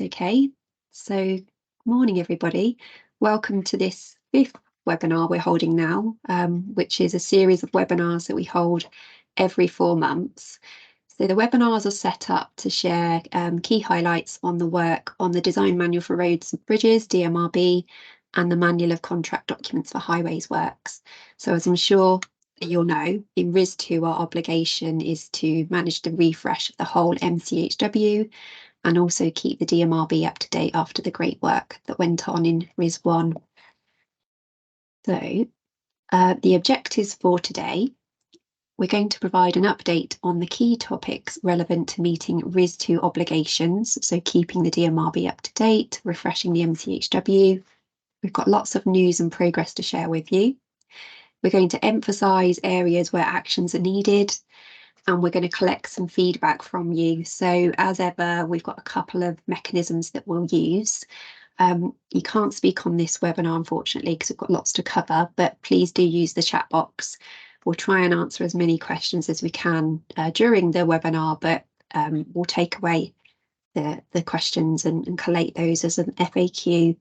Okay, so morning everybody. Welcome to this 5th webinar we're holding now, which is a series of webinars that we hold every 4 months. So the webinars are set up to share key highlights on the work on the Design Manual for Roads and Bridges, DMRB, and the Manual of Contract Documents for Highways Works. So as I'm sure you'll know, in RIS2 our obligation is to manage the refresh of the whole MCHW and also keep the DMRB up to date after the great work that went on in RIS1. So the objectives for today, we're going to provide an update on the key topics relevant to meeting RIS2 obligations, so keeping the DMRB up to date, refreshing the MCHW. We've got lots of news and progress to share with you. We're going to emphasise areas where actions are needed, and we're going to collect some feedback from you. So as ever, we've got a couple of mechanisms that we'll use. You can't speak on this webinar, unfortunately, because we've got lots to cover, but please do use the chat box. We'll try and answer as many questions as we can during the webinar, but we'll take away the questions and collate those as an FAQ.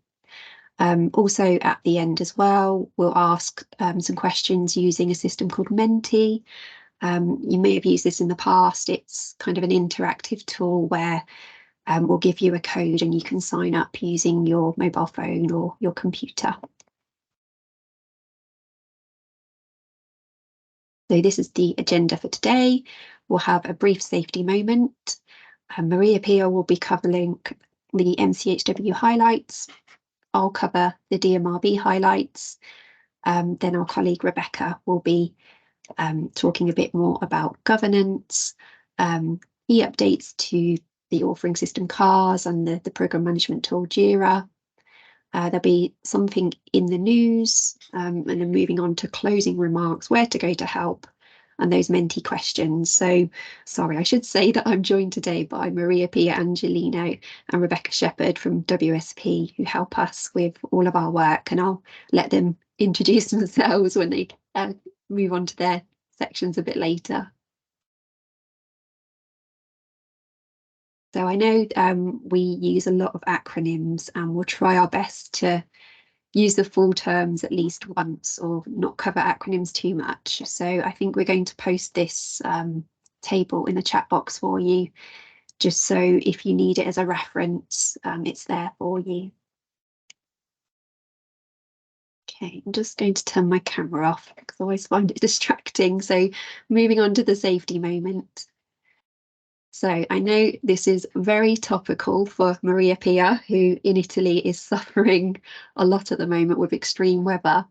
Also at the end as well, we'll ask some questions using a system called Menti. You may have used this in the past. It's kind of an interactive tool where we'll give you a code and you can sign up using your mobile phone or your computer. So this is the agenda for today. We'll have a brief safety moment. Maria Pia will be covering the MCHW highlights. I'll cover the DMRB highlights. Then our colleague Rebecca will be talking a bit more about governance, key updates to the authoring system CARS and the program management tool JIRA. There'll be something in the news, and then moving on to closing remarks, where to go to help, and those Menti questions. So sorry, I should say that I'm joined today by Maria Pia Angelino and Rebecca Shepherd from WSP, who help us with all of our work, and I'll let them introduce themselves when they move on to their sections a bit later. So I know we use a lot of acronyms, and we'll try our best to use the full terms at least once or not cover acronyms too much. So I think we're going to post this table in the chat box for you, just so if you need it as a reference, it's there for you. Okay, I'm just going to turn my camera off because I always find it distracting. So moving on to the safety moment. So I know this is very topical for Maria Pia, who in Italy is suffering a lot at the moment with extreme weather.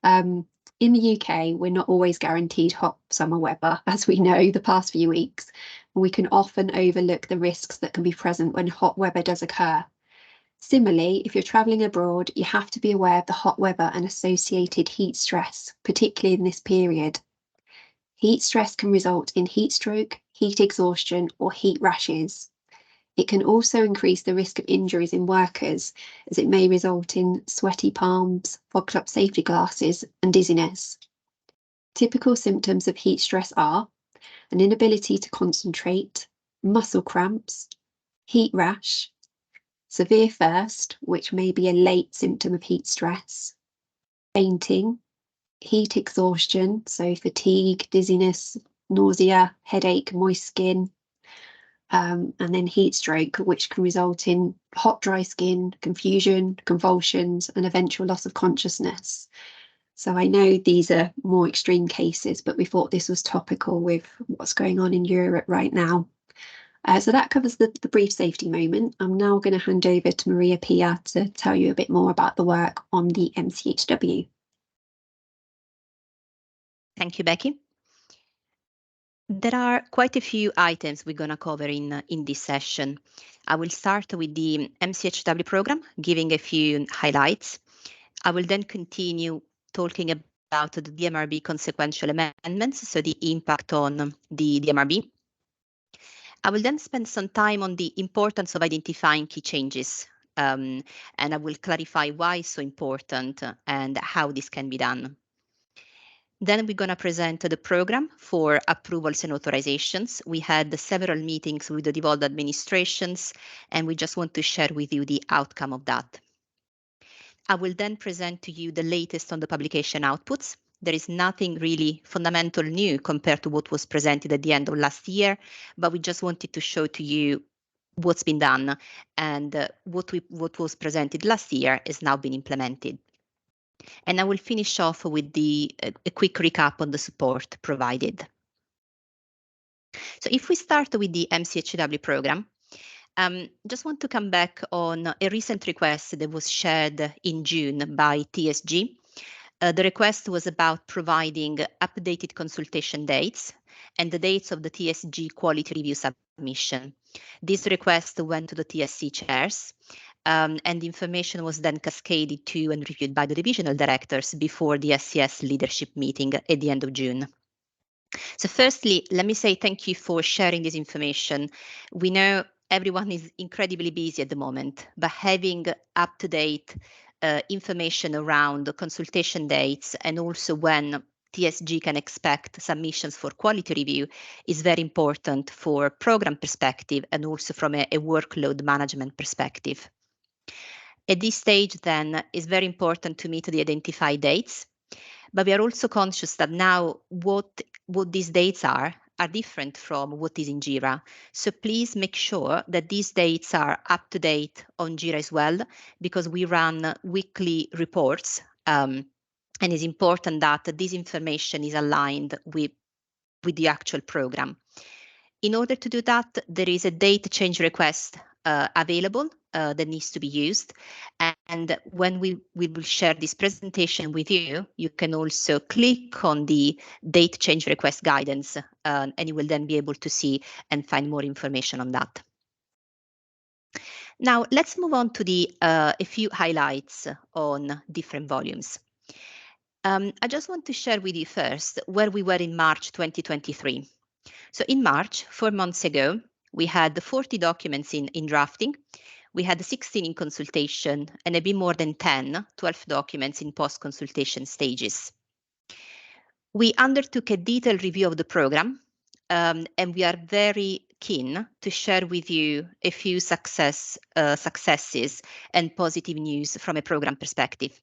In the UK, we're not always guaranteed hot summer weather, as we know the past few weeks. We can often overlook the risks that can be present when hot weather does occur. Similarly, if you're travelling abroad, you have to be aware of the hot weather and associated heat stress, particularly in this period. Heat stress can result in heat stroke, heat exhaustion, or heat rashes. It can also increase the risk of injuries in workers, as it may result in sweaty palms, fogged up safety glasses, and dizziness. Typical symptoms of heat stress are an inability to concentrate, muscle cramps, heat rash, severe thirst, which may be a late symptom of heat stress, fainting, heat exhaustion, so fatigue, dizziness, nausea, headache, moist skin, and then heat stroke, which can result in hot, dry skin, confusion, convulsions, and eventual loss of consciousness. So I know these are more extreme cases, but we thought this was topical with what's going on in Europe right now. So that covers the brief safety moment. I'm now going to hand over to Maria Pia to tell you a bit more about the work on the MCHW. Thank you, Becky. There are quite a few items we're going to cover in this session. I will start with the MCHW program, giving a few highlights. I will then continue talking about the DMRB consequential amendments, so the impact on the DMRB. I will then spend some time on the importance of identifying key changes, and I will clarify why it's so important and how this can be done. Then we're going to present the program for approvals and authorizations. We had several meetings with the devolved administrations, and we just want to share with you the outcome of that. I will then present to you the latest on the publication outputs. There is nothing really fundamental new compared to what was presented at the end of last year, but we just wanted to show to you what's been done, and what was presented last year has now been implemented. And I will finish off with a quick recap on the support provided. So if we start with the MCHW program, just want to come back on a recent request that was shared in June by TSG. The request was about providing updated consultation dates and the dates of the TSG quality review submission. This request went to the TSC chairs, and the information was then cascaded to and reviewed by the divisional directors before the SCS leadership meeting at the end of June. So firstly, let me say thank you for sharing this information. We know everyone is incredibly busy at the moment, but having up-to-date information around the consultation dates and also when TSG can expect submissions for quality review is very important for program perspective and also from a workload management perspective. At this stage, then, it's very important to meet the identified dates, but we are also conscious that now what these dates are different from what is in JIRA. So please make sure that these dates are up to date on JIRA as well, because we run weekly reports, and it's important that this information is aligned with the actual program. In order to do that, there is a date change request available that needs to be used. And when we will share this presentation with you, you can also click on the date change request guidance, and you will then be able to see and find more information on that. Now, let's move on to a few highlights on different volumes. I just want to share with you first where we were in March 2023. So in March, 4 months ago, we had 40 documents in drafting. We had 16 in consultation and a bit more than 12 documents in post-consultation stages. We undertook a detailed review of the program, and we are very keen to share with you a few successes and positive news from a program perspective.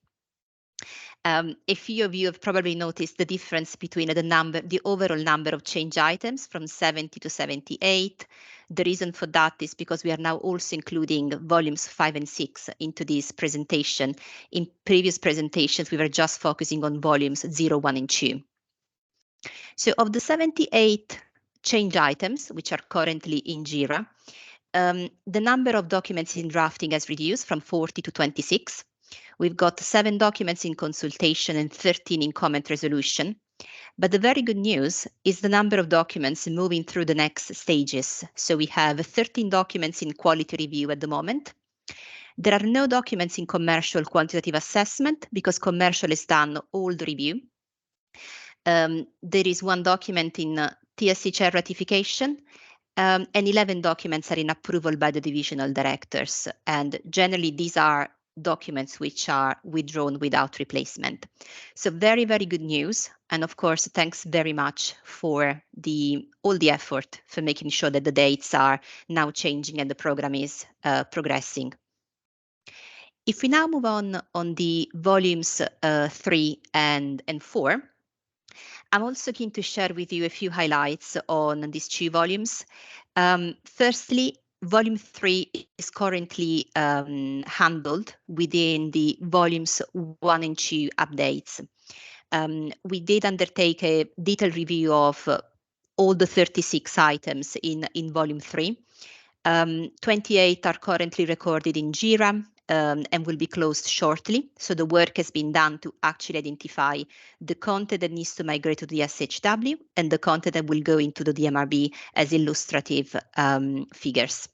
A few of you have probably noticed the difference between the overall number of change items from 70 to 78. The reason for that is because we are now also including volumes 5 and 6 into this presentation. In previous presentations, we were just focusing on volumes 0, 1, and 2. So of the 78 change items, which are currently in JIRA, the number of documents in drafting has reduced from 40 to 26. We've got 7 documents in consultation and 13 in comment resolution. But the very good news is the number of documents moving through the next stages. So we have 13 documents in quality review at the moment. There are no documents in commercial quantitative assessment because commercial has done all the review. There is 1 document in TSC chair ratification, and 11 documents are in approval by the divisional directors. And generally, these are documents which are withdrawn without replacement. So very, very good news. And of course, thanks very much for all the effort for making sure that the dates are now changing and the program is progressing. If we now move on the volumes 3 and 4, I'm also keen to share with you a few highlights on these 2 volumes. Firstly, Volume 3 is currently handled within the volumes 1 and 2 updates. We did undertake a detailed review of all the 36 items in Volume 3. 28 are currently recorded in JIRA and will be closed shortly. So the work has been done to actually identify the content that needs to migrate to the SHW and the content that will go into the DMRB as illustrative figures.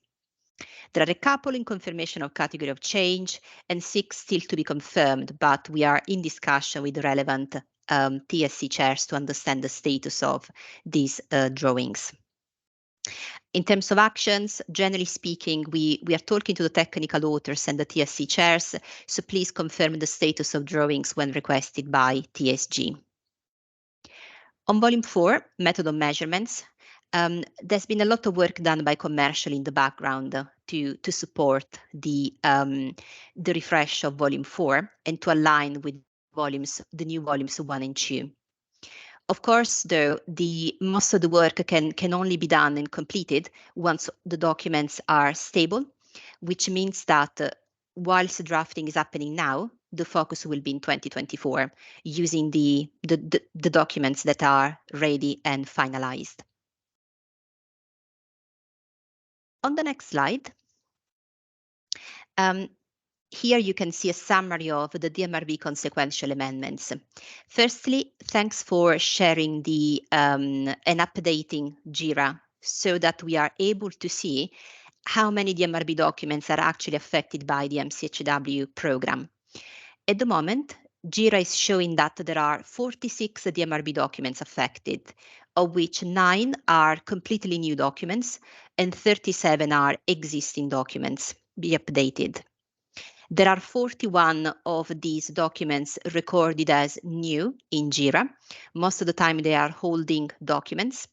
There are a couple in confirmation of category of change and 6 still to be confirmed, but we are in discussion with the relevant TSC chairs to understand the status of these drawings. In terms of actions, generally speaking, we are talking to the technical authors and the TSC chairs, so please confirm the status of drawings when requested by TSG. On volume 4, method of measurements, there's been a lot of work done by commercial in the background to support the refresh of volume 4 and to align with the new volumes 1 and 2. Of course, though, most of the work can only be done and completed once the documents are stable, which means that whilst drafting is happening now, the focus will be in 2024, using the documents that are ready and finalized. On the next slide, here you can see a summary of the DMRB consequential amendments. Firstly, thanks for sharing and updating JIRA so that we are able to see how many DMRB documents are actually affected by the MCHW program. At the moment, JIRA is showing that there are 46 DMRB documents affected, of which 9 are completely new documents and 37 are existing documents be updated. There are 41 of these documents recorded as new in JIRA. Most of the time they are holding documents.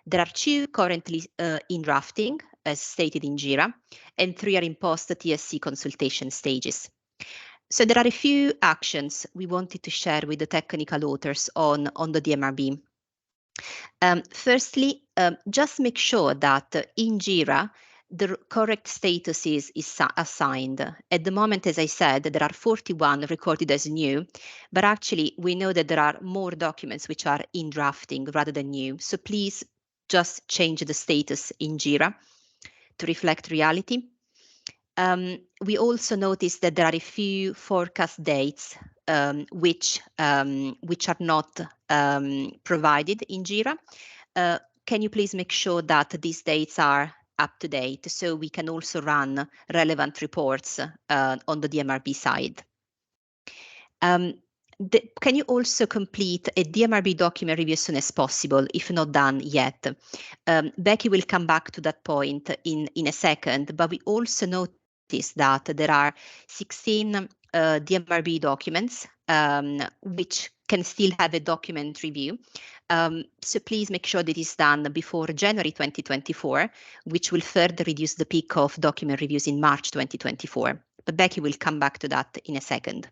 There are 2 currently in drafting, as stated in JIRA, and 3 are in post-TSC consultation stages. So there are a few actions we wanted to share with the technical authors on the DMRB. Firstly, just make sure that in JIRA, the correct status is assigned. At the moment, as I said, there are 41 recorded as new, but actually we know that there are more documents which are in drafting rather than new. So please just change the status in JIRA to reflect reality. We also noticed that there are a few forecast dates which are not provided in JIRA. Can you please make sure that these dates are up to date so we can also run relevant reports on the DMRB side? Can you also complete a DMRB document review as soon as possible, if not done yet? Becky will come back to that point in a second, but we also noticed that there are 16 DMRB documents which can still have a document review. So please make sure that it's done before January 2024, which will further reduce the peak of document reviews in March 2024. But Becky will come back to that in a second.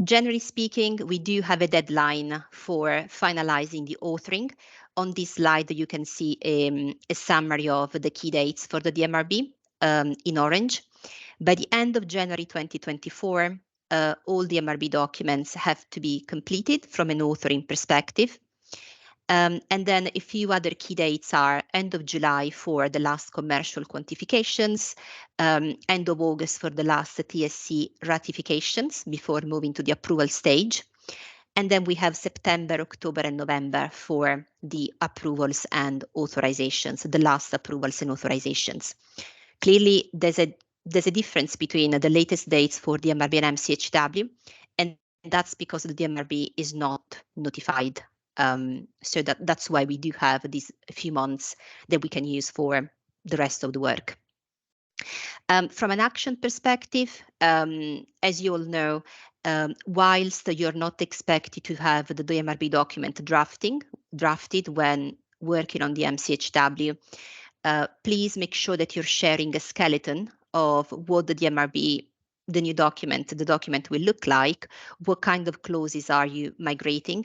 Generally speaking, we do have a deadline for finalizing the authoring. On this slide, you can see a summary of the key dates for the DMRB in orange. By the end of January 2024, all DMRB documents have to be completed from an authoring perspective. And then a few other key dates are end of July for the last commercial quantifications, end of August for the last TSC ratifications before moving to the approval stage. And then we have September, October, and November for the approvals and authorizations, the last approvals and authorizations. Clearly, there's a difference between the latest dates for DMRB and MCHW, and that's because the DMRB is not notified. So that's why we do have these few months that we can use for the rest of the work. From an action perspective, as you all know, whilst you're not expected to have the DMRB document drafted when working on the MCHW, please make sure that you're sharing a skeleton of what the DMRB, the new document, the document will look like, what kind of clauses are you migrating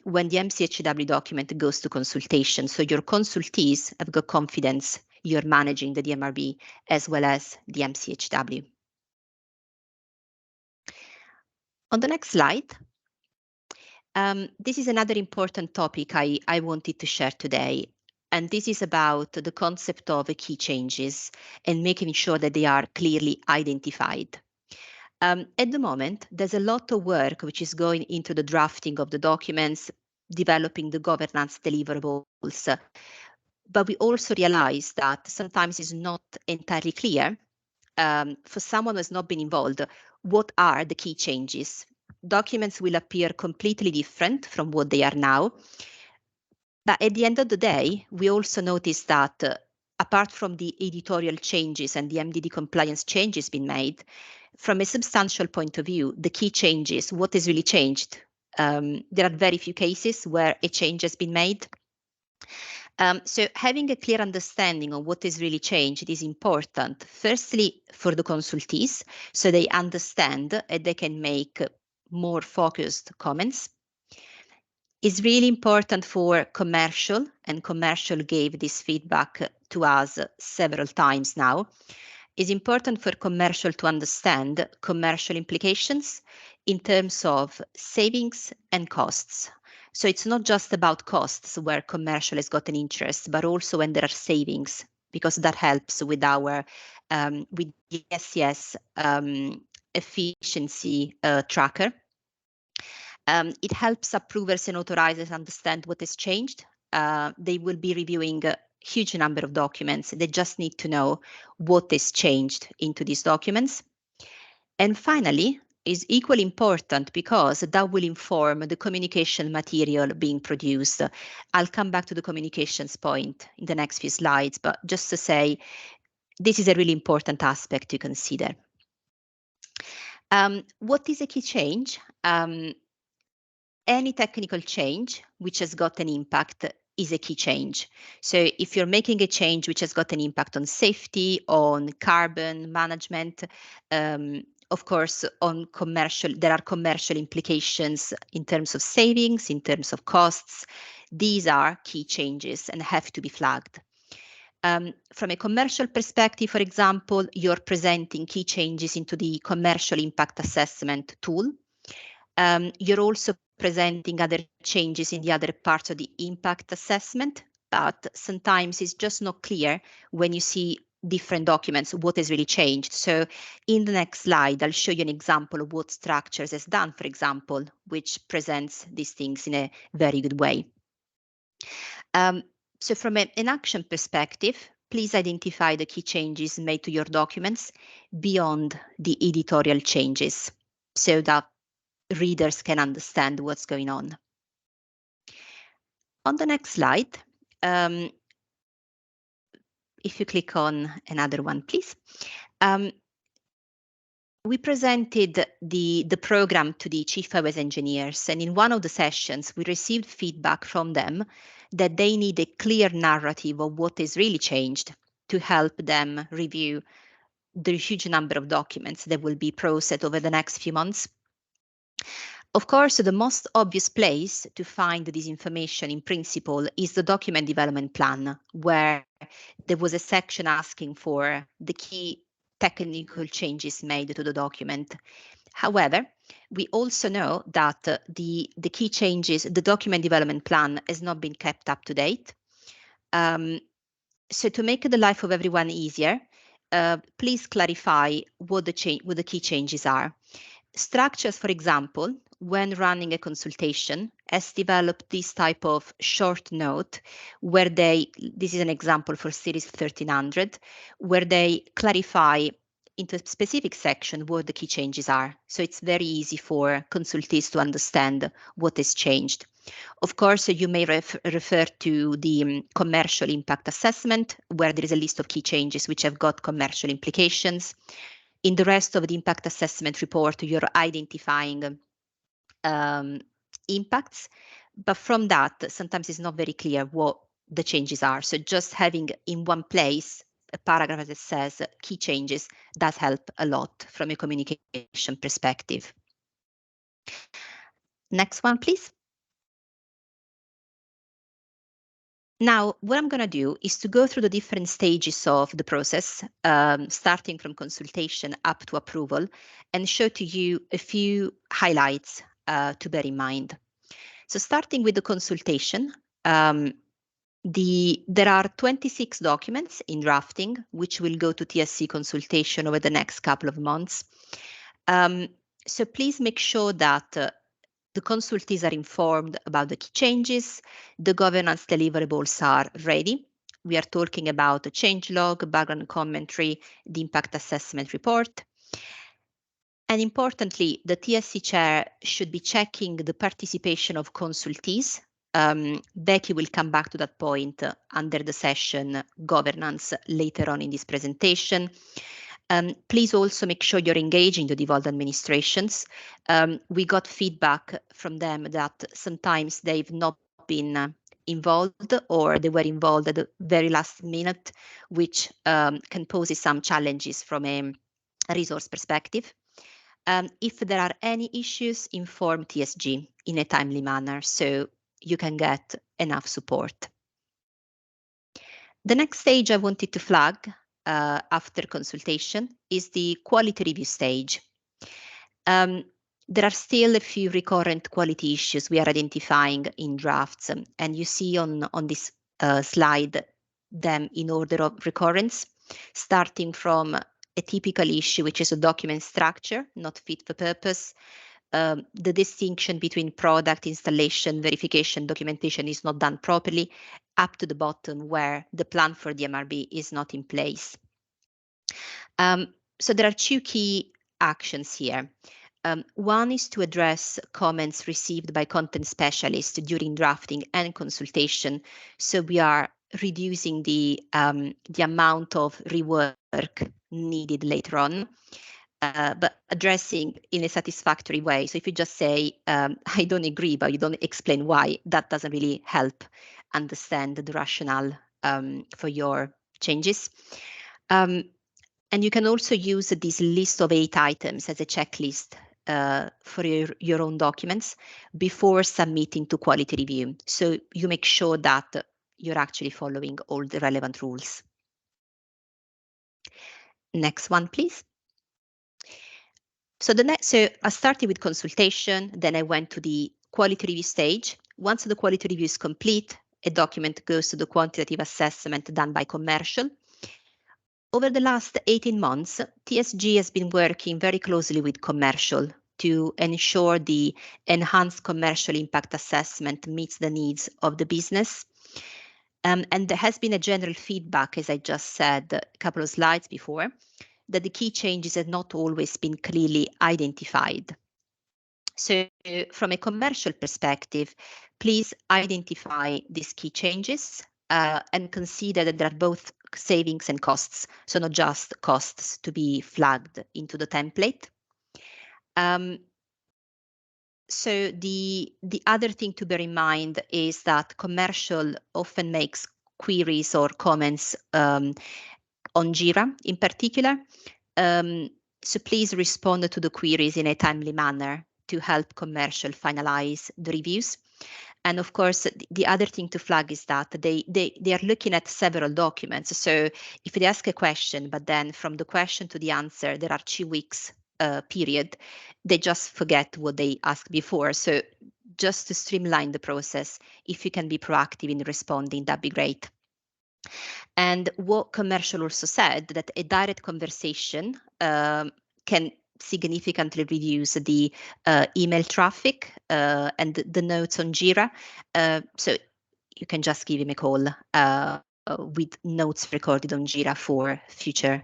when the MCHW document goes to consultation. So your consultees have got confidence you're managing the DMRB as well as the MCHW. On the next slide, this is another important topic I wanted to share today. And this is about the concept of key changes and making sure that they are clearly identified. At the moment, there's a lot of work which is going into the drafting of the documents, developing the governance deliverables. But we also realize that sometimes it's not entirely clear for someone who has not been involved, what are the key changes? Documents will appear completely different from what they are now. But at the end of the day, we also noticed that apart from the editorial changes and the MDD compliance changes being made, from a substantial point of view, the key changes, what has really changed There are very few cases where a change has been made. So having a clear understanding of what is really changed is important, firstly, for the consultees, so they understand and they can make more focused comments. It's really important for commercial, and commercial gave this feedback to us several times now. It's important for commercial to understand commercial implications in terms of savings and costs. So it's not just about costs where commercial has got an interest, but also when there are savings, because that helps with our with the SCS efficiency tracker. It helps approvers and authorizers understand what has changed. They will be reviewing a huge number of documents. They just need to know what is changed into these documents. And finally, is equally important because that will inform the communication material being produced. I'll come back to the communications point in the next few slides, but just to say, this is a really important aspect to consider. What is a key change? Any technical change which has got an impact is a key change. So if you're making a change which has got an impact on safety, on carbon management, of course, on commercial, there are commercial implications in terms of savings, in terms of costs. These are key changes and have to be flagged. From a commercial perspective, for example, you're presenting key changes into the commercial impact assessment tool. You're also presenting other changes in the other parts of the impact assessment, but sometimes it's just not clear when you see different documents what has really changed. So in the next slide, I'll show you an example of what Structures has done, for example, which presents these things in a very good way. So from an action perspective, please identify the key changes made to your documents beyond the editorial changes so that readers can understand what's going on. On the next slide, if you click on another one, please. We presented the program to the Chief OS engineers, and in one of the sessions, we received feedback from them that they need a clear narrative of what is really changed to help them review the huge number of documents that will be processed over the next few months. Of course, the most obvious place to find this information in principle is the document development plan, where there was a section asking for the key technical changes made to the document. However, we also know that the key changes, the document development plan has not been kept up to date. So to make the life of everyone easier, please clarify what the key changes are. Structures, for example, when running a consultation, has developed this type of short note where this is an example for Series 1300, where they clarify into a specific section what the key changes are. So it's very easy for consultees to understand what has changed. Of course, you may refer to the commercial impact assessment, where there is a list of key changes which have got commercial implications. In the rest of the impact assessment report, you're identifying impacts, but from that, sometimes it's not very clear what the changes are. So just having in one place a paragraph that says key changes does help a lot from a communication perspective. Next one, please. Now, what I'm going to do is to go through the different stages of the process, starting from consultation up to approval, and show to you a few highlights to bear in mind. So starting with the consultation, there are 26 documents in drafting, which will go to TSC consultation over the next couple of months. So please make sure that the consultees are informed about the key changes, the governance deliverables are ready. We are talking about the change log, background commentary, the impact assessment report. And importantly, the TSC chair should be checking the participation of consultees. Becky will come back to that point under the session governance later on in this presentation. Please also make sure you're engaging the devolved administrations. We got feedback from them that sometimes they've not been involved, or they were involved at the very last minute, which can pose some challenges from a resource perspective. If there are any issues, inform TSG in a timely manner so you can get enough support. The next stage I wanted to flag after consultation is the quality review stage. There are still a few recurrent quality issues we are identifying in drafts, and you see on this slide them in order of recurrence, starting from a typical issue, which is a document structure not fit for purpose. The distinction between product installation, verification, documentation is not done properly, up to the bottom where the plan for DMRB is not in place. So there are two key actions here. One is to address comments received by content specialists during drafting and consultation. So we are reducing the amount of rework needed later on. But addressing in a satisfactory way. So if you just say, I don't agree, but you don't explain why, that doesn't really help understand the rationale for your changes. And you can also use this list of 8 items as a checklist for your own documents before submitting to quality review. So you make sure that you're actually following all the relevant rules. Next one, please. So I started with consultation, then I went to the quality review stage. Once the quality review is complete, a document goes to the quantitative assessment done by commercial. Over the last 18 months, TSG has been working very closely with commercial to ensure the enhanced commercial impact assessment meets the needs of the business. And there has been a general feedback, as I just said a couple of slides before, that the key changes have not always been clearly identified. So from a commercial perspective, please identify these key changes and consider that there are both savings and costs, so not just costs to be flagged into the template. So the other thing to bear in mind is that commercial often makes queries or comments on JIRA in particular. So please respond to the queries in a timely manner to help commercial finalize the reviews. And of course, the other thing to flag is that they are looking at several documents. So if they ask a question, but then from the question to the answer, there are 2 weeks period, they just forget what they asked before. So just to streamline the process, if you can be proactive in responding, that'd be great. And what commercial also said, that a direct conversation can significantly reduce the email traffic and the notes on JIRA. So you can just give him a call with notes recorded on JIRA for future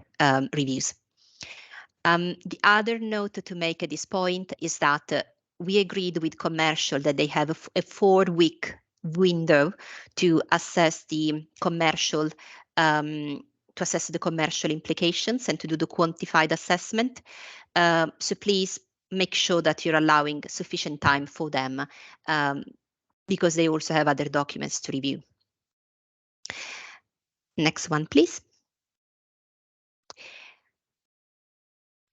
reviews. The other note to make at this point is that we agreed with commercial that they have a 4-week window to assess the commercial implications and to do the quantified assessment. So please make sure that you're allowing sufficient time for them because they also have other documents to review. Next one, please.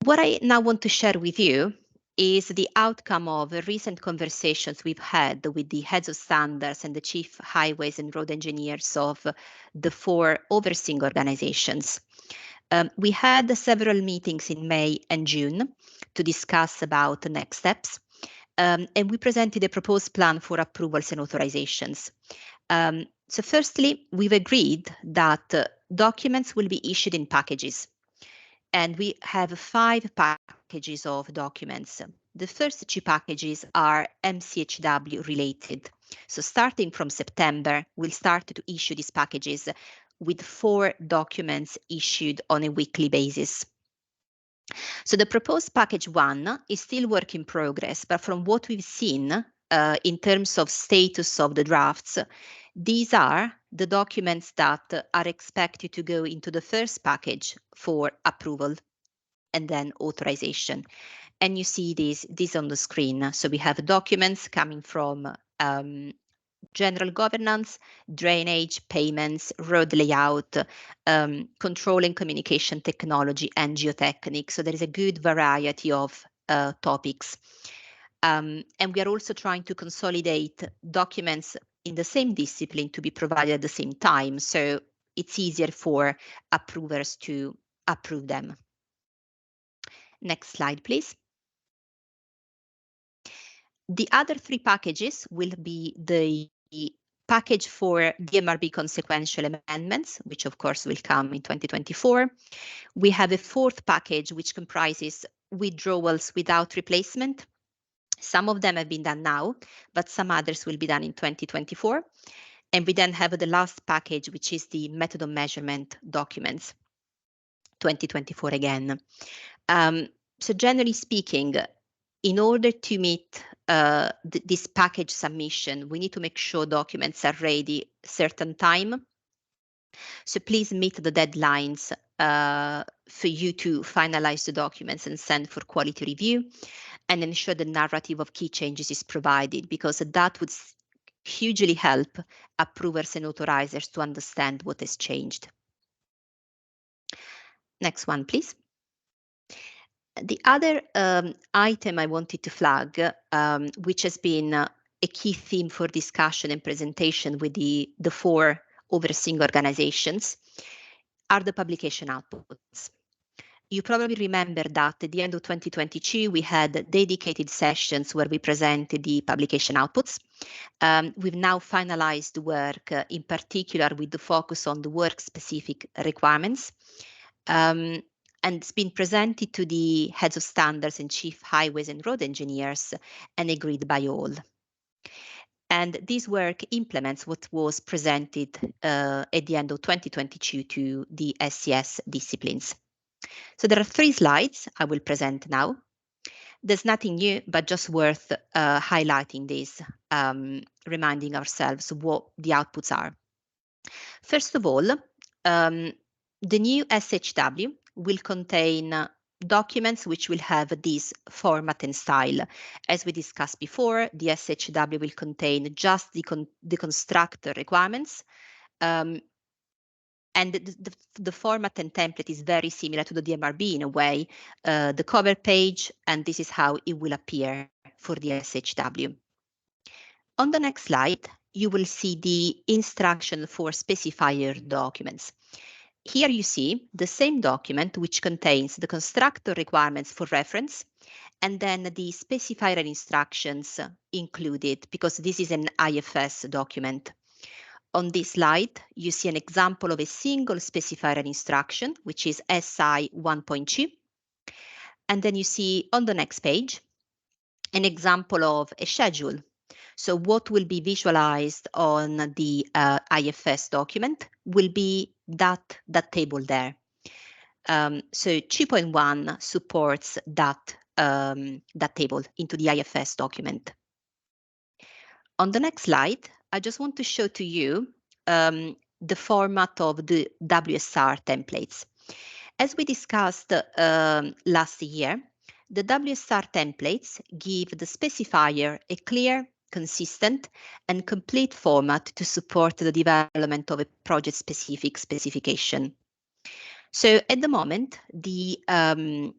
What I now want to share with you is the outcome of recent conversations we've had with the heads of standards and the chief highways and road engineers of the 4 overseeing organizations. We had several meetings in May and June to discuss about the next steps, and we presented a proposed plan for approvals and authorizations. So firstly, we've agreed that documents will be issued in packages. And we have 5 packages of documents. The first 2 packages are MCHW related. So starting from September, we'll start to issue these packages with 4 documents issued on a weekly basis. So the proposed package 1 is still work in progress, but from what we've seen in terms of status of the drafts, these are the documents that are expected to go into the first package for approval and then authorization. And you see this on the screen. So we have documents coming from general governance, drainage, payments, road layout, controlling communication technology, and geotechnics. So there is a good variety of topics. And we are also trying to consolidate documents in the same discipline to be provided at the same time. So it's easier for approvers to approve them. Next slide, please. The other three packages will be the package for DMRB consequential amendments, which of course will come in 2024. We have a fourth package, which comprises withdrawals without replacement. Some of them have been done now, but some others will be done in 2024. And we then have the last package, which is the method of measurement documents, 2024 again. So generally speaking, in order to meet this package submission, we need to make sure documents are ready certain time. So please meet the deadlines for you to finalize the documents and send for quality review, and ensure the narrative of key changes is provided, because that would hugely help approvers and authorizers to understand what has changed. Next one, please. The other item I wanted to flag, which has been a key theme for discussion and presentation with the four overseeing organizations, are the publication outputs. You probably remember that at the end of 2022, we had dedicated sessions where we presented the publication outputs. We've now finalized the work, in particular with the focus on the work-specific requirements. And it's been presented to the heads of standards and chief highways and road engineers and agreed by all. And this work implements what was presented at the end of 2022 to the SCS disciplines. So there are 3 slides I will present now. There's nothing new, but just worth highlighting this, reminding ourselves what the outputs are. First of all, the new SHW will contain documents which will have this format and style. As we discussed before, the SHW will contain just the constructor requirements, and the format and template is very similar to the DMRB in a way, the cover page, and this is how it will appear for the SHW. On the next slide, you will see the instruction for specifier documents. Here you see the same document which contains the constructor requirements for reference, and then the specifier and instructions included, because this is an IFS document. On this slide, you see an example of a single specifier and instruction, which is SI 1.2. And then you see on the next page an example of a schedule. So what will be visualized on the IFS document will be that table there. So 2.1 supports that table into the IFS document. On the next slide, I just want to show to you the format of the WSR templates. As we discussed last year, the WSR templates give the specifier a clear, consistent, and complete format to support the development of a project-specific specification. So at the moment, the WSR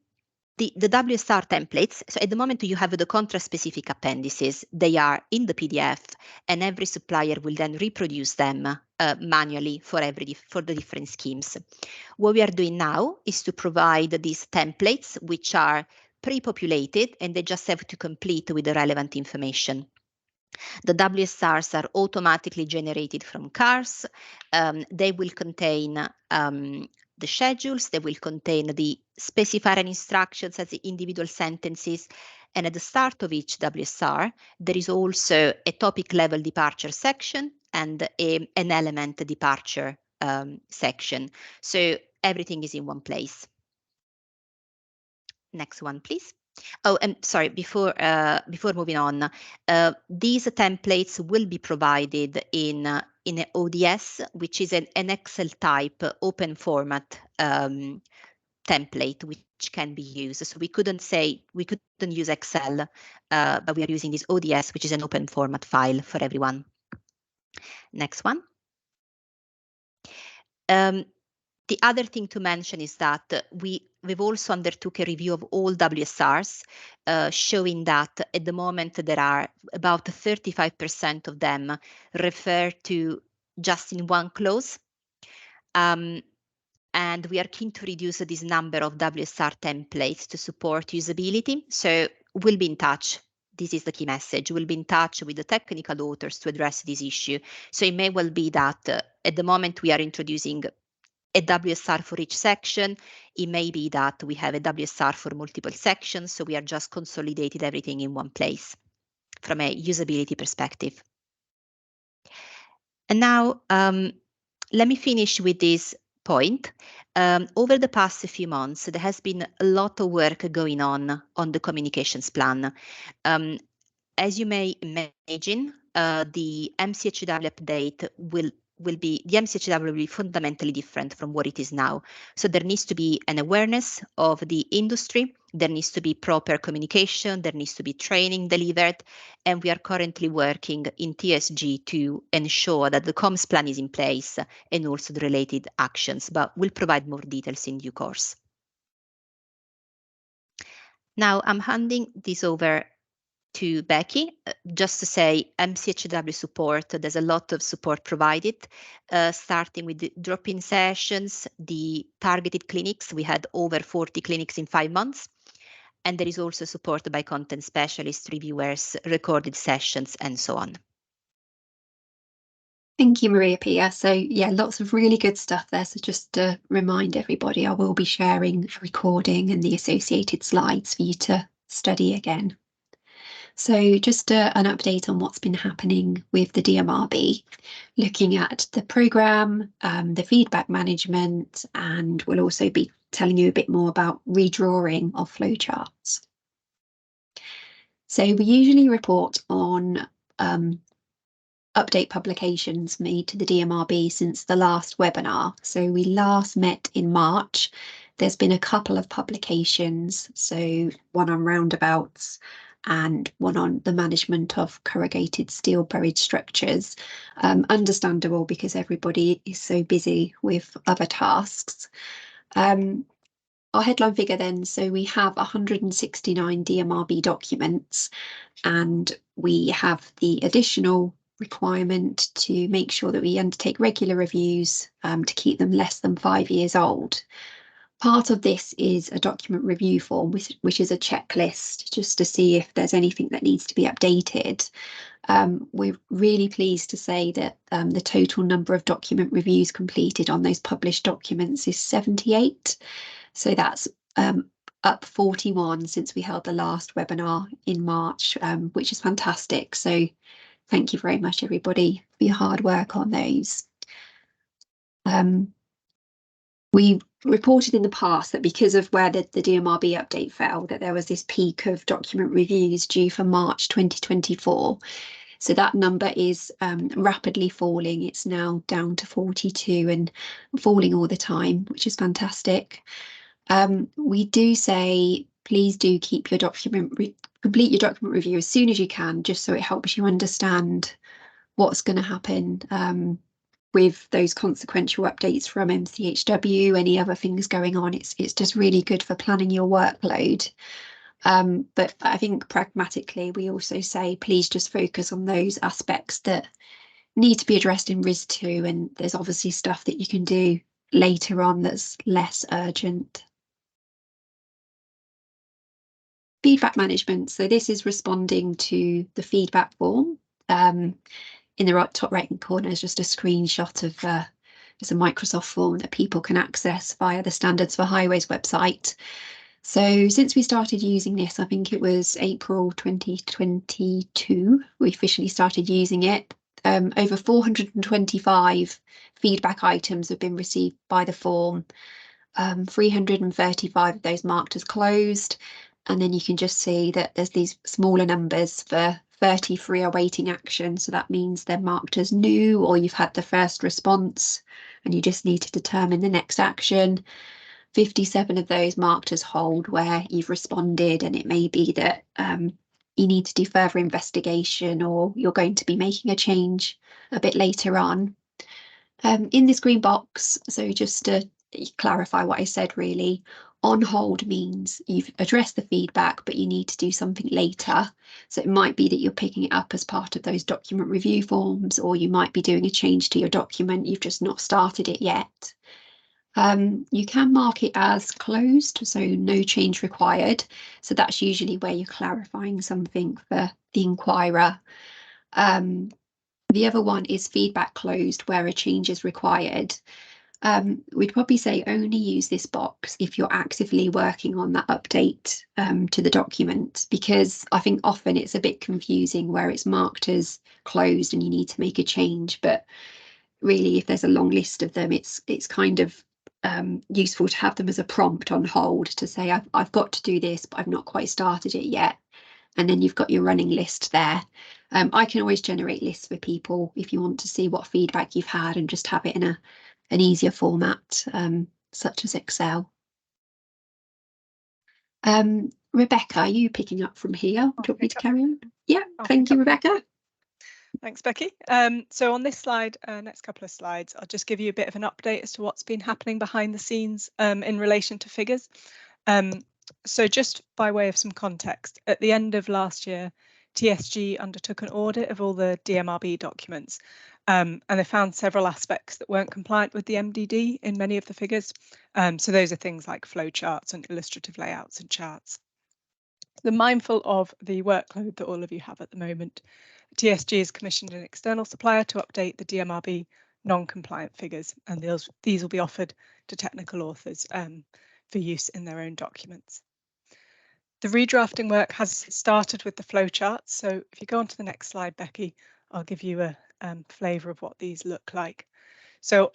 templates, so at the moment you have the contract-specific appendices. They are in the PDF, and every supplier will then reproduce them manually for the different schemes. What we are doing now is to provide these templates, which are pre-populated, and they just have to complete with the relevant information. The WSRs are automatically generated from CARS. They will contain the schedules, they will contain the specifier and instructions as the individual sentences, and at the start of each WSR, there is also a topic level departure section and an element departure section. So everything is in one place. Next one, please. Oh, and sorry, before moving on, these templates will be provided in an ODS, which is an Excel type open format template, which can be used. So we couldn't use Excel, but we are using this ODS, which is an open format file for everyone. Next one. The other thing to mention is that we've also undertook a review of all WSRs, showing that at the moment there are about 35% of them refer to just in one clause. And we are keen to reduce this number of WSR templates to support usability. So we'll be in touch. This is the key message. We'll be in touch with the technical authors to address this issue. So it may well be that at the moment we are introducing a WSR for each section. It may be that we have a WSR for multiple sections, so we are just consolidated everything in one place from a usability perspective. And now, let me finish with this point. Over the past few months, there has been a lot of work going on the communications plan. As you may imagine, the MCHW update will be fundamentally different from what it is now. So there needs to be an awareness of the industry, there needs to be proper communication, there needs to be training delivered, and we are currently working in TSG to ensure that the comms plan is in place and also the related actions, but we'll provide more details in due course. Now I'm handing this over to Becky, just to say MCHW support, there's a lot of support provided, starting with the drop-in sessions, the targeted clinics. We had over 40 clinics in 5 months. And there is also support by content specialists, reviewers, recorded sessions, and so on. Thank you, Maria Pia. So yeah, lots of really good stuff there. So just to remind everybody, I will be sharing a recording and the associated slides for you to study again. So just an update on what's been happening with the DMRB, looking at the programme, the feedback management, and we'll also be telling you a bit more about redrawing of flowcharts. So we usually report on update publications made to the DMRB since the last webinar. So we last met in March. There's been a couple of publications, so one on roundabouts and one on the management of corrugated steel buried structures. Understandable because everybody is so busy with other tasks. Our headline figure then, so we have 169 DMRB documents, and we have the additional requirement to make sure that we undertake regular reviews to keep them less than 5 years old. Part of this is a document review form, which is a checklist just to see if there's anything that needs to be updated. We're really pleased to say that the total number of document reviews completed on those published documents is 78. So that's up 41 since we held the last webinar in March, which is fantastic. So thank you very much, everybody, for your hard work on those. We reported in the past that because of where the DMRB update fell, that there was this peak of document reviews due for March 2024. So that number is rapidly falling. It's now down to 42 and falling all the time, which is fantastic. We do say, please do keep your complete your document review as soon as you can, just so it helps you understand what's going to happen with those consequential updates from MCHW, any other things going on. It's just really good for planning your workload. But I think pragmatically, we also say, please just focus on those aspects that need to be addressed in RIS2, and there's obviously stuff that you can do later on that's less urgent. Feedback management. So this is responding to the feedback form. In the top right hand corner is just a screenshot of it's a Microsoft form that people can access via the Standards for Highways website. So since we started using this, I think it was April 2022, we officially started using it. Over 425 feedback items have been received by the form. 335 of those marked as closed. And then you can just see that there's these smaller numbers for 33 awaiting action. So that means they're marked as new, or you've had the first response and you just need to determine the next action. 57 of those marked as hold where you've responded, and it may be that you need to do further investigation or you're going to be making a change a bit later on. In this green box, so just to clarify what I said, really, on hold means you've addressed the feedback, but you need to do something later. So it might be that you're picking it up as part of those document review forms, or you might be doing a change to your document. You've just not started it yet. You can mark it as closed, so no change required. So that's usually where you're clarifying something for the inquirer. The other one is feedback closed, where a change is required. We'd probably say only use this box if you're actively working on that update to the document, because I think often it's a bit confusing where it's marked as closed and you need to make a change. But really, if there's a long list of them, it's kind of useful to have them as a prompt on hold to say, I've got to do this, but I've not quite started it yet. And then you've got your running list there. I can always generate lists for people if you want to see what feedback you've had and just have it in an easier format, such as Excel. Rebecca, are you picking up from here? Do you want me to carry on? Yeah, thank you, Rebecca. Thanks, Becky. So on this slide, next couple of slides, I'll just give you a bit of an update as to what's been happening behind the scenes in relation to figures. So just by way of some context, at the end of last year, TSG undertook an audit of all the DMRB documents, and they found several aspects that weren't compliant with the MDD in many of the figures. So those are things like flowcharts and illustrative layouts and charts. They're mindful of the workload that all of you have at the moment. TSG has commissioned an external supplier to update the DMRB non-compliant figures, and these will be offered to technical authors for use in their own documents. The redrafting work has started with the flowcharts, so if you go on to the next slide, Becky, I'll give you a flavour of what these look like. So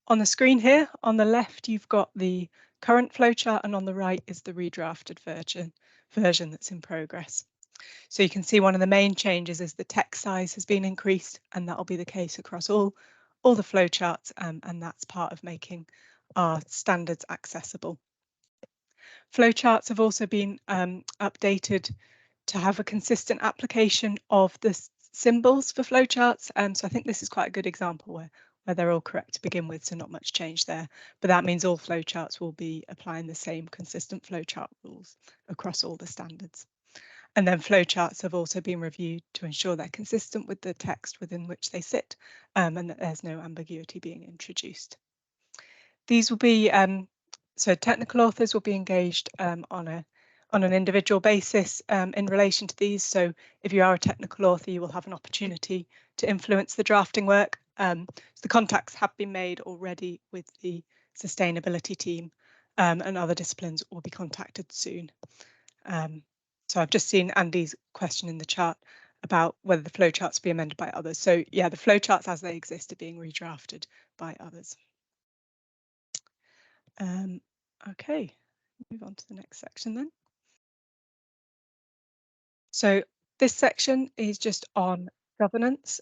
on the screen here, on the left, you've got the current flowchart, and on the right is the redrafted version that's in progress. So you can see one of the main changes is the text size has been increased, and that will be the case across all the flowcharts, and that's part of making our standards accessible. Flowcharts have also been updated to have a consistent application of the symbols for flowcharts. So I think this is quite a good example where they're all correct to begin with, so not much change there. But that means all flowcharts will be applying the same consistent flowchart rules across all the standards. And then flowcharts have also been reviewed to ensure they're consistent with the text within which they sit, and that there's no ambiguity being introduced. These will be so technical authors will be engaged on an individual basis in relation to these. So if you are a technical author, you will have an opportunity to influence the drafting work. So the contacts have been made already with the sustainability team, and other disciplines will be contacted soon. So I've just seen Andy's question in the chat about whether the flowcharts be amended by others. So yeah, the flowcharts as they exist are being redrafted by others. Okay, move on to the next section then. So this section is just on governance.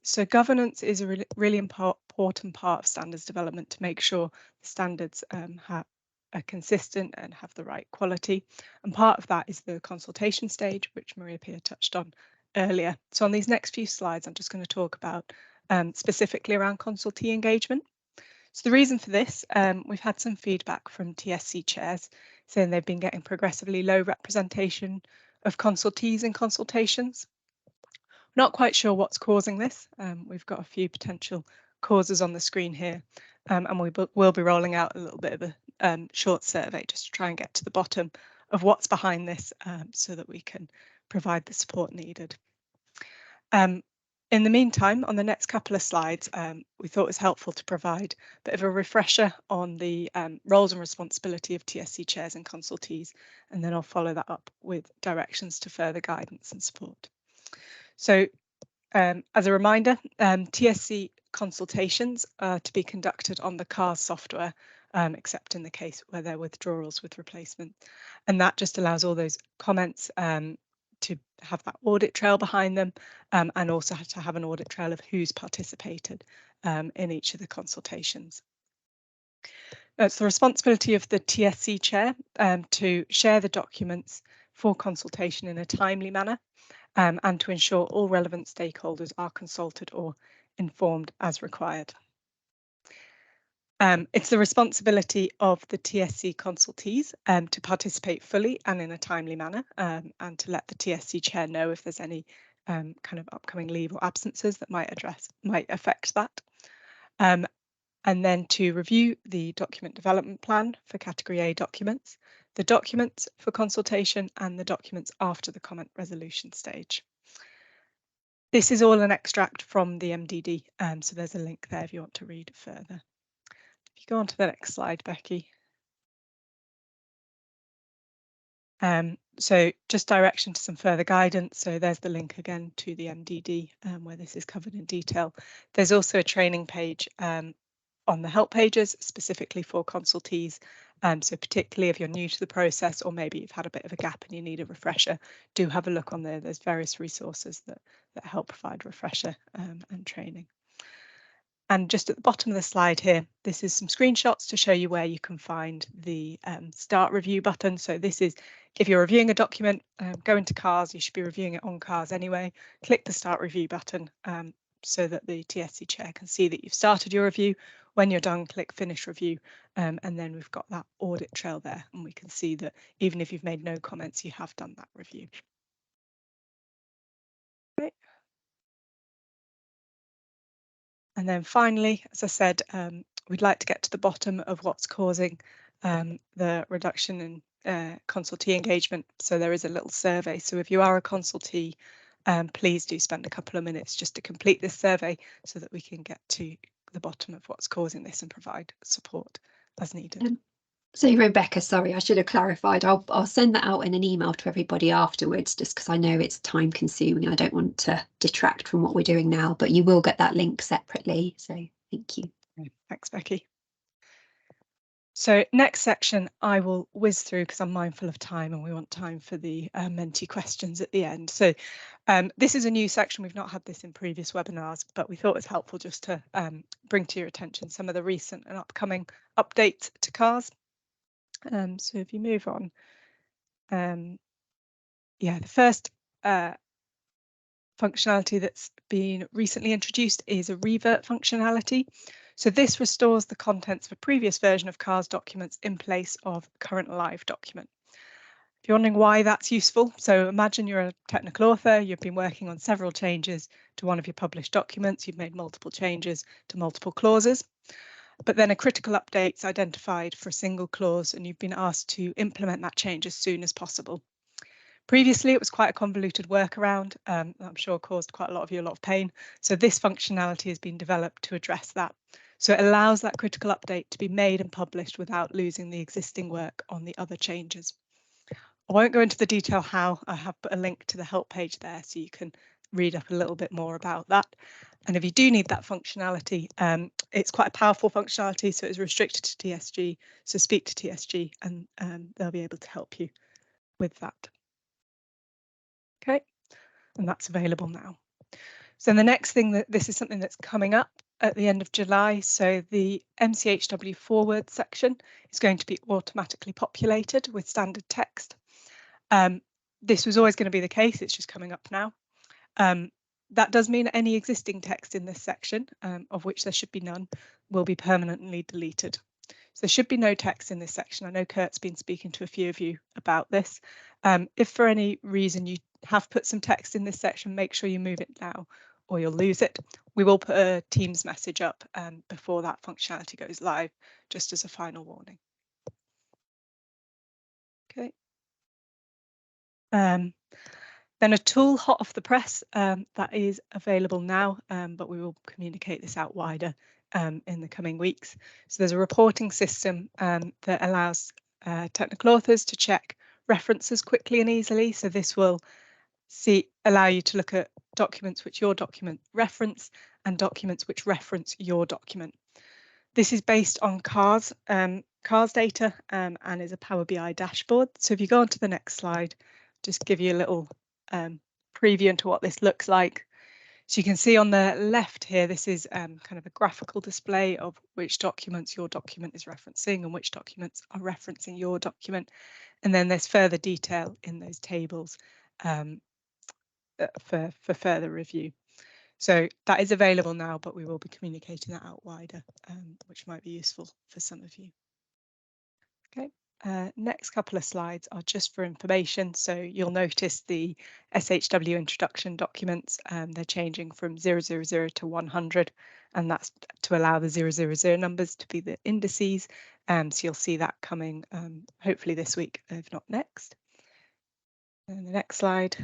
So governance is a really important part of standards development to make sure the standards are consistent and have the right quality. And part of that is the consultation stage, which Maria Pia touched on earlier. So on these next few slides, I'm just going to talk about specifically around consultee engagement. So the reason for this, we've had some feedback from TSC chairs saying they've been getting progressively low representation of consultees in consultations. Not quite sure what's causing this. We've got a few potential causes on the screen here, and we will be rolling out a little bit of a short survey just to try and get to the bottom of what's behind this, so that we can provide the support needed. In the meantime, on the next couple of slides, we thought it was helpful to provide a bit of a refresher on the roles and responsibility of TSC chairs and consultees, and then I'll follow that up with directions to further guidance and support. So as a reminder, TSC consultations are to be conducted on the CARS software, except in the case where there are withdrawals with replacement. And that just allows all those comments to have that audit trail behind them, and also to have an audit trail of who's participated in each of the consultations. it's the responsibility of the TSC chair to share the documents for consultation in a timely manner and to ensure all relevant stakeholders are consulted or informed as required. It's the responsibility of the TSC consultees to participate fully and in a timely manner and to let the TSC chair know if there's any kind of upcoming leave or absences that might affect that. And then to review the document development plan for category A documents, the documents for consultation and the documents after the comment resolution stage. This is all an extract from the MDD, so there's a link there if you want to read further. If you go on to the next slide, Becky. So just direction to some further guidance. So there's the link again to the MDD where this is covered in detail. There's also a training page on the help pages specifically for consultees. So particularly if you're new to the process or maybe you've had a bit of a gap and you need a refresher, do have a look on there. There's various resources that help provide refresher and training. And just at the bottom of the slide here, this is some screenshots to show you where you can find the start review button. So this is if you're reviewing a document, go into CARS, you should be reviewing it on CARS anyway. Click the start review button so that the TSC chair can see that you've started your review. When you're done, click finish review. And then we've got that audit trail there. And we can see that even if you've made no comments, you have done that review. Okay. And then finally, as I said, we'd like to get to the bottom of what's causing the reduction in consultee engagement. So there is a little survey. So if you are a consultee, please do spend a couple of minutes just to complete this survey so that we can get to the bottom of what's causing this and provide support as needed. So Rebecca, sorry, I should have clarified. I'll send that out in an email to everybody afterwards, just because I know it's time consuming. I don't want to detract from what we're doing now, but you will get that link separately. So thank you. Thanks, Becky. So next section, I will whiz through because I'm mindful of time and we want time for the Menti questions at the end. So this is a new section. We've not had this in previous webinars, but we thought it was helpful just to bring to your attention some of the recent and upcoming updates to CARS. So if you move on, yeah, the first functionality that's been recently introduced is a revert functionality. So this restores the contents of a previous version of CARS documents in place of current live document. If you're wondering why that's useful, so imagine you're a technical author, you've been working on several changes to one of your published documents, you've made multiple changes to multiple clauses. But then a critical update's identified for a single clause and you've been asked to implement that change as soon as possible. Previously, it was quite a convoluted workaround, I'm sure caused quite a lot of you a lot of pain. So this functionality has been developed to address that. So it allows that critical update to be made and published without losing the existing work on the other changes. I won't go into the detail how. I have put a link to the help page there so you can read up a little bit more about that. And if you do need that functionality, it's quite a powerful functionality, so it's restricted to TSG. So speak to TSG and they'll be able to help you with that. Okay, and that's available now. So the next thing, this is something that's coming up at the end of July. So the MCHW forward section is going to be automatically populated with standard text. This was always going to be the case, it's just coming up now. That does mean any existing text in this section, of which there should be none, will be permanently deleted. So there should be no text in this section. I know Kurt's been speaking to a few of you about this. If for any reason you have put some text in this section, make sure you move it now or you'll lose it. We will put a Teams message up before that functionality goes live, just as a final warning. Okay. Then a tool hot off the press that is available now, but we will communicate this out wider in the coming weeks. So there's a reporting system that allows technical authors to check references quickly and easily. So this will allow you to look at documents which your document reference and documents which reference your document. This is based on CARS data and is a Power BI dashboard. So if you go on to the next slide, just give you a little preview into what this looks like. So you can see on the left here, this is kind of a graphical display of which documents your document is referencing and which documents are referencing your document. And then there's further detail in those tables for further review. So that is available now, but we will be communicating that out wider, which might be useful for some of you. Okay. Next couple of slides are just for information. So you'll notice the SHW introduction documents, they're changing from 000 to 100, and that's to allow the 000 numbers to be the indices. So you'll see that coming hopefully this week, if not next. And the next slide.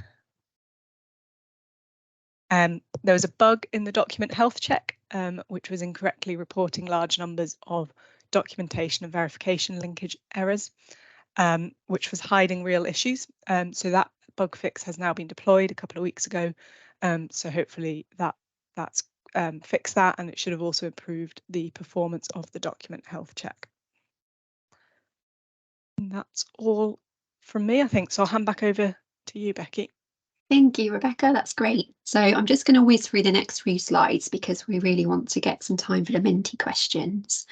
There was a bug in the document health check, which was incorrectly reporting large numbers of documentation and verification linkage errors, which was hiding real issues. So that bug fix has now been deployed a couple of weeks ago. So hopefully that's fixed that, and it should have also improved the performance of the document health check. And that's all from me, I think. So I'll hand back over to you, Becky. Thank you, Rebecca. That's great. So I'm just going to whiz through the next few slides because we really want to get some time for the Menti questions.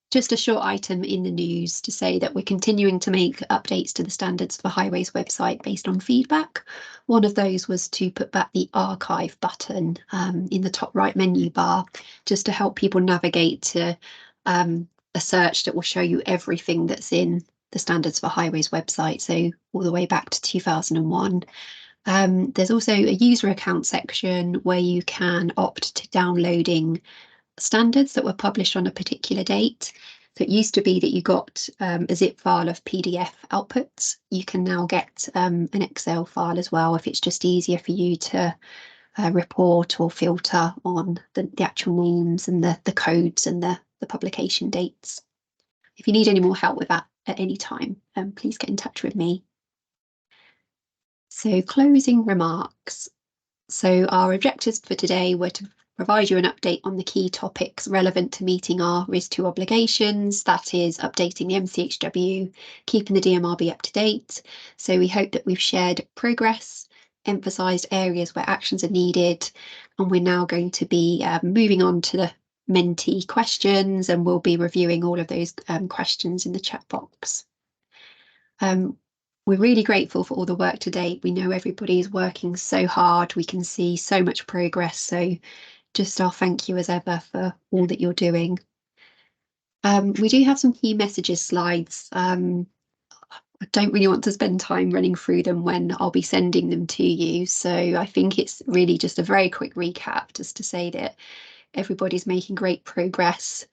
Just a short item in the news to say that we're continuing to make updates to the Standards for Highways website based on feedback. One of those was to put back the archive button in the top right menu bar, just to help people navigate to a search that will show you everything that's in the Standards for Highways website, so all the way back to 2001. There's also a user account section where you can opt to downloading standards that were published on a particular date. So it used to be that you got a zip file of PDF outputs. You can now get an Excel file as well if it's just easier for you to report or filter on the actual names and the codes and the publication dates. If you need any more help with that at any time, please get in touch with me. So closing remarks. So our objectives for today were to provide you an update on the key topics relevant to meeting our RIS2 obligations, that is updating the MCHW, keeping the DMRB up to date. So we hope that we've shared progress, emphasised areas where actions are needed, and we're now going to be moving on to the Menti questions, and we'll be reviewing all of those questions in the chat box. We're really grateful for all the work to date. We know everybody is working so hard. We can see so much progress. So just our thank you as ever for all that you're doing. We do have some key messages slides. I don't really want to spend time running through them when I'll be sending them to you. So I think it's really just a very quick recap just to say that everybody's making great progress.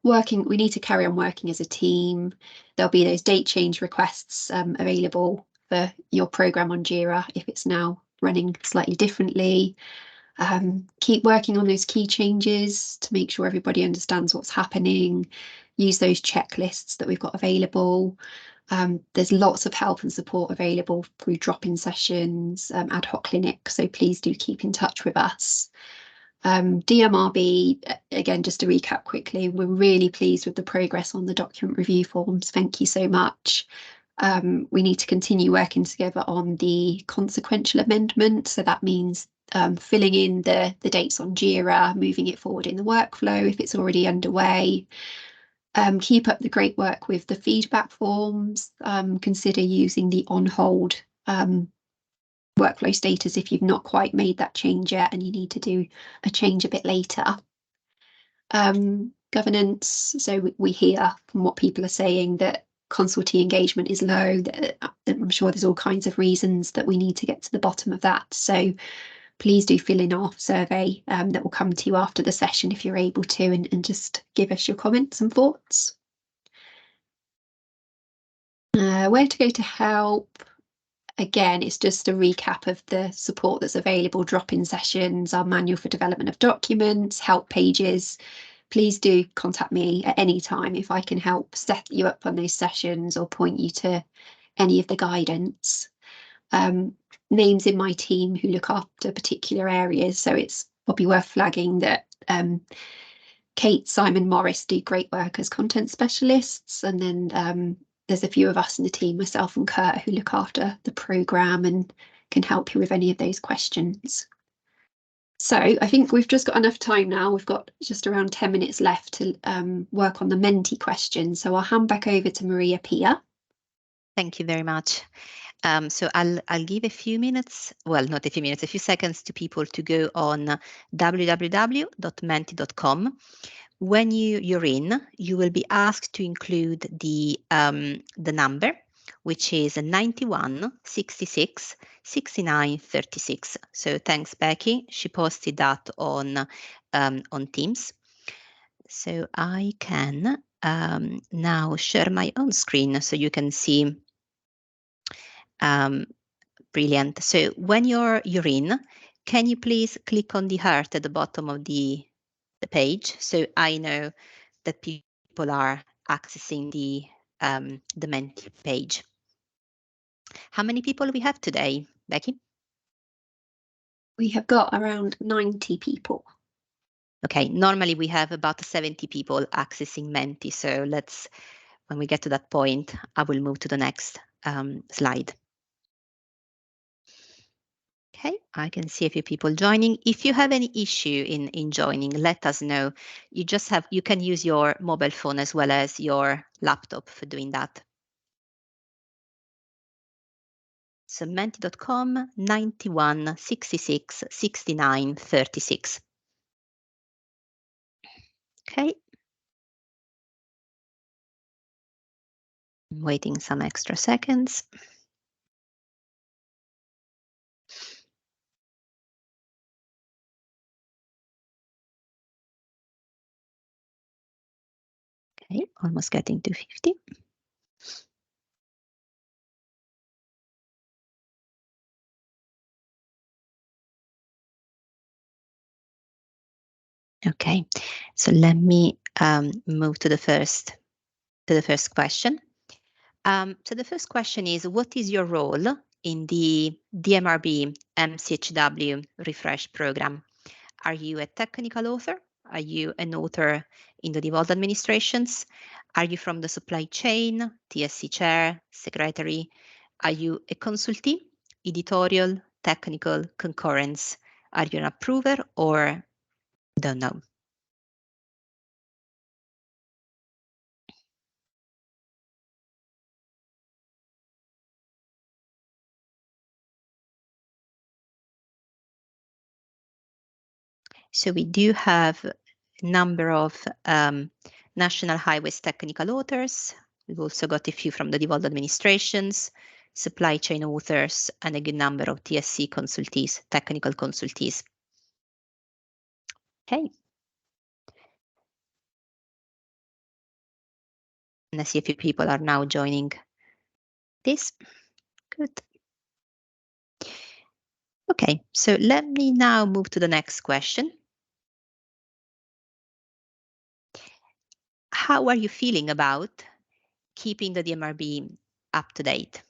We need to carry on working as a team. There'll be those date change requests available for your programme on Jira if it's now running slightly differently. Keep working on those key changes to make sure everybody understands what's happening. Use those checklists that we've got available. There's lots of help and support available through drop-in sessions, ad hoc clinics, so please do keep in touch with us. DMRB, again, just to recap quickly, we're really pleased with the progress on the document review forms. Thank you so much. We need to continue working together on the consequential amendment. So that means filling in the dates on Jira, moving it forward in the workflow if it's already underway. Keep up the great work with the feedback forms. Consider using the on hold workflow status if you've not quite made that change yet and you need to do a change a bit later. Governance, so we hear from what people are saying that consultee engagement is low, that I'm sure there's all kinds of reasons that we need to get to the bottom of that. So please do fill in our survey that will come to you after the session if you're able to, and just give us your comments and thoughts. Where to go to help? Again, it's just a recap of the support that's available, drop-in sessions, our manual for development of documents, help pages. Please do contact me at any time if I can help set you up on those sessions or point you to any of the guidance. Names in my team who look after particular areas, so it's probably worth flagging that Kate, Simon, Morris do great work as content specialists, and then there's a few of us in the team, myself and Kurt, who look after the programme and can help you with any of those questions. So I think we've just got enough time now. We've got just around 10 minutes left to work on the Menti questions. So I'll hand back over to Maria Pia. Thank you very much. So I'll give a few minutes, well, not a few minutes, a few seconds to people to go on www.menti.com. When you're in, you will be asked to include the number, which is 91 66 69 36. So thanks, Becky. She posted that on Teams. So I can now share my own screen so you can see. Brilliant. So when you're in, can you please click on the heart at the bottom of the page so I know that people are accessing the Menti page? How many people we have today, Becky? We have got around 90 people. Okay, normally we have about 70 people accessing Menti. So when we get to that point, I will move to the next slide. Okay, I can see a few people joining. If you have any issue in joining, let us know. You can use your mobile phone as well as your laptop for doing that. So menti.com 91 66 69 36. Okay. I'm waiting some extra seconds. Okay, almost getting to 50. Okay, so let me move to the first question. So the first question is, what is your role in the DMRB MCHW refresh program? Are you a technical author? Are you an author in the devolved administrations? Are you from the supply chain, TSC chair, secretary? Are you a consultee, editorial, technical, concurrence? Are you an approver or don't know? So we do have a number of National Highways technical authors. We've also got a few from the devolved administrations, supply chain authors, and a good number of TSC consultees, technical consultees. Okay. And I see a few people are now joining this. Good. Okay, so let me now move to the next question. How are you feeling about keeping the DMRB up to date?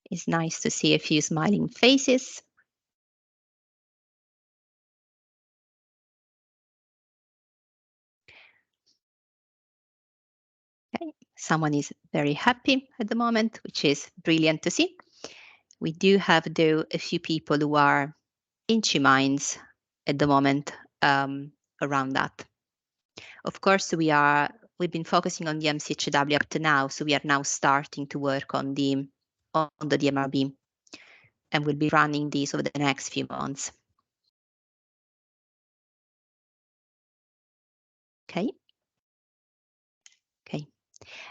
It's nice to see a few smiling faces. Okay, someone is very happy at the moment, which is brilliant to see. We do have, though, a few people who are inchy minds at the moment around that. Of course, we've been focusing on the MCHW up to now, so we are now starting to work on the DMRB, and we'll be running these over the next few months. Okay. Okay.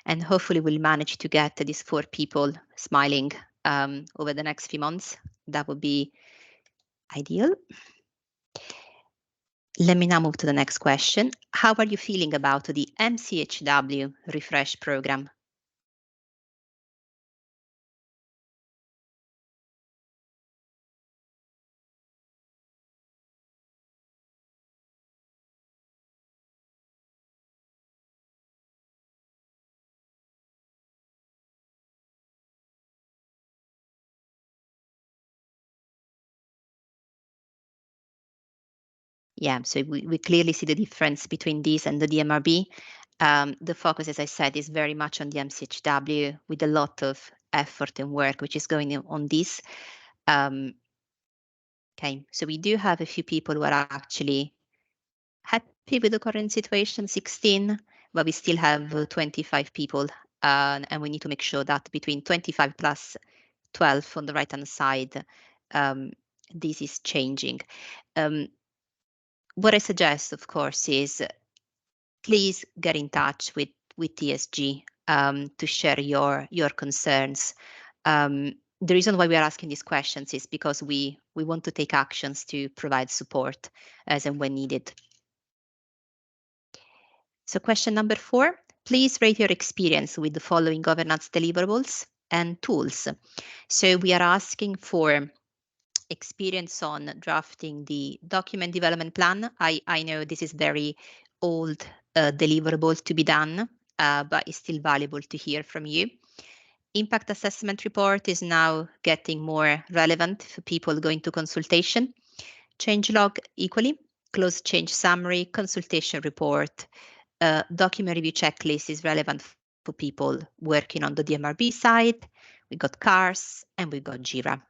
And hopefully we'll manage to get these 4 people smiling over the next few months. That would be ideal. Let me now move to the next question. How are you feeling about the MCHW refresh program? Yeah, so we clearly see the difference between these and the DMRB. The focus, as I said, is very much on the MCHW with a lot of effort and work which is going on this. Okay, so we do have a few people who are actually happy with the current situation, 16, but we still have 25 people, and we need to make sure that between 25 plus 12 on the right-hand side, this is changing. What I suggest, of course, is please get in touch with TSG to share your concerns. The reason why we are asking these questions is because we want to take actions to provide support as and when needed. So question number 4, please rate your experience with the following governance deliverables and tools. So we are asking for experience on drafting the document development plan. I know this is very old deliverable to be done, but it's still valuable to hear from you. Impact assessment report is now getting more relevant for people going to consultation. Change log equally, close change summary, consultation report, document review checklist is relevant for people working on the DMRB side. We got CARS and we got JIRA.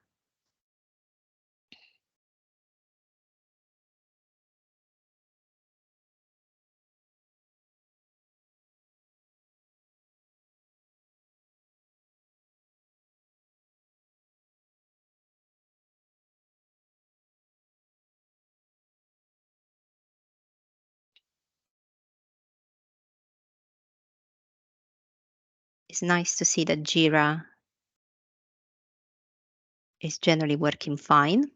It's nice to see that JIRA is generally working fine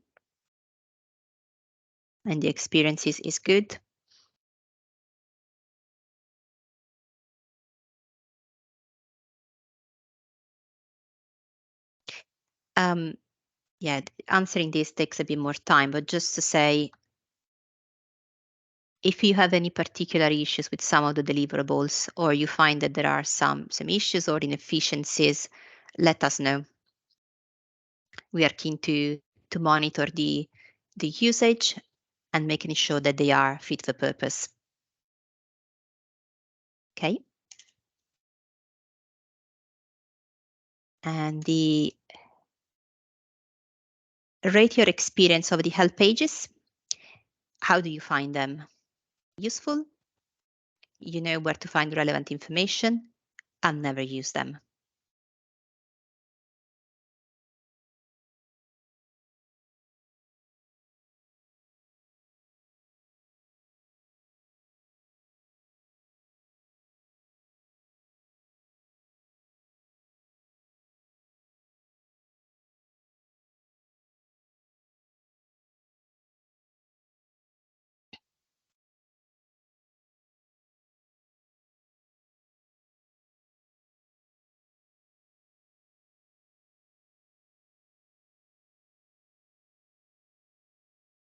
and the experience is good. Yeah, answering this takes a bit more time, but just to say, if you have any particular issues with some of the deliverables, or you find that there are some issues or inefficiencies, let us know. We are keen to monitor the usage and making sure that they are fit for purpose. Okay. And the rate your experience of the help pages. How do you find them? Useful? You know where to find relevant information and never use them.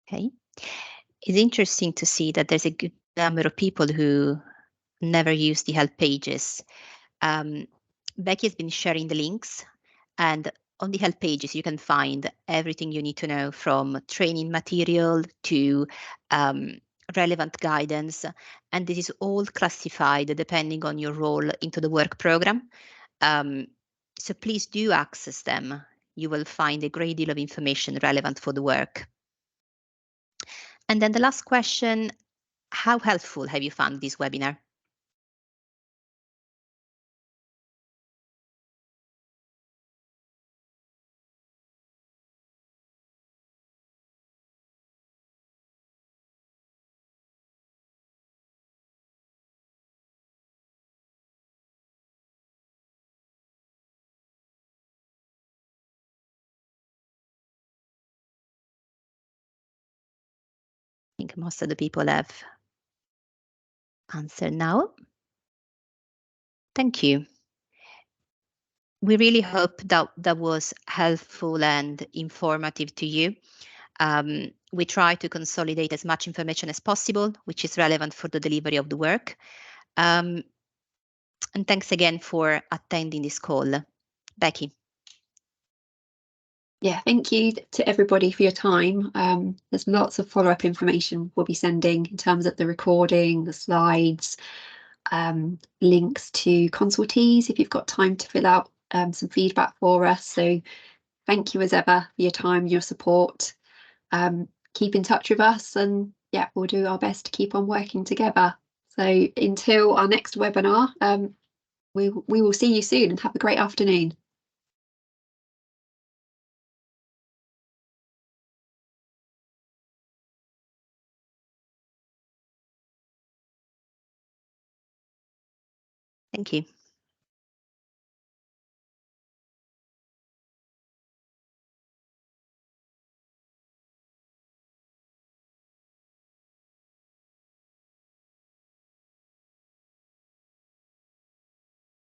Okay. It's interesting to see that there's a good number of people who never use the help pages. Becky has been sharing the links, and on the help pages, you can find everything you need to know, from training material to relevant guidance. And this is all classified depending on your role into the work program. So please do access them. You will find a great deal of information relevant for the work. And then the last question, how helpful have you found this webinar? I think most of the people have answered now. Thank you. We really hope that that was helpful and informative to you. We try to consolidate as much information as possible, which is relevant for the delivery of the work. And thanks again for attending this call. Becky. Yeah, thank you to everybody for your time. There's lots of follow-up information we'll be sending in terms of the recording, the slides, links to consultees if you've got time to fill out some feedback for us. So thank you as ever for your time, your support. Keep in touch with us, and yeah, we'll do our best to keep on working together. So until our next webinar, we will see you soon, and have a great afternoon. Thank you.